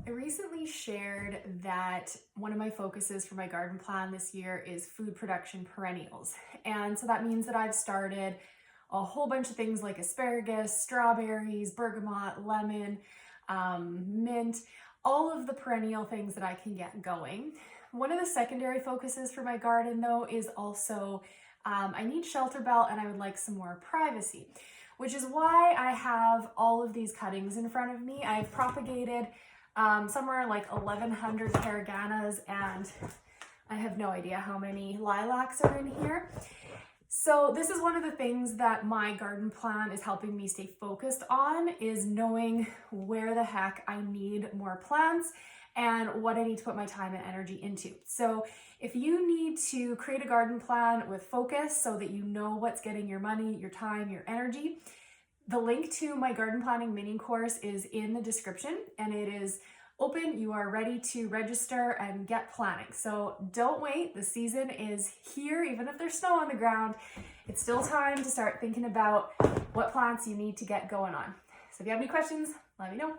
I recently shared that one of my focuses for my garden plan this year is food production perennials. And so that means that I've started a whole bunch of things like asparagus, strawberries, bergamot, lemon, mint, all of the perennial things that I can get going. One of the secondary focuses for my garden though is also I need shelter belt and I would like some more privacy, which is why I have all of these cuttings in front of me. I've propagated somewhere like 1,100 Caraganas, and I have no idea how many lilacs are in here. So this is one of the things that my garden plan is helping me stay focused on, is knowing where the heck I need more plants and what I need to put my time and energy into. So if you need to create a garden plan with focus so that you know what's getting your money, your time, your energy, the link to my garden planning mini course is in the description and it is open. You are ready to register and get planning. So don't wait. The season is here. Even if there's snow on the ground, it's still time to start thinking about what plants you need to get going on. So if you have any questions, let me know.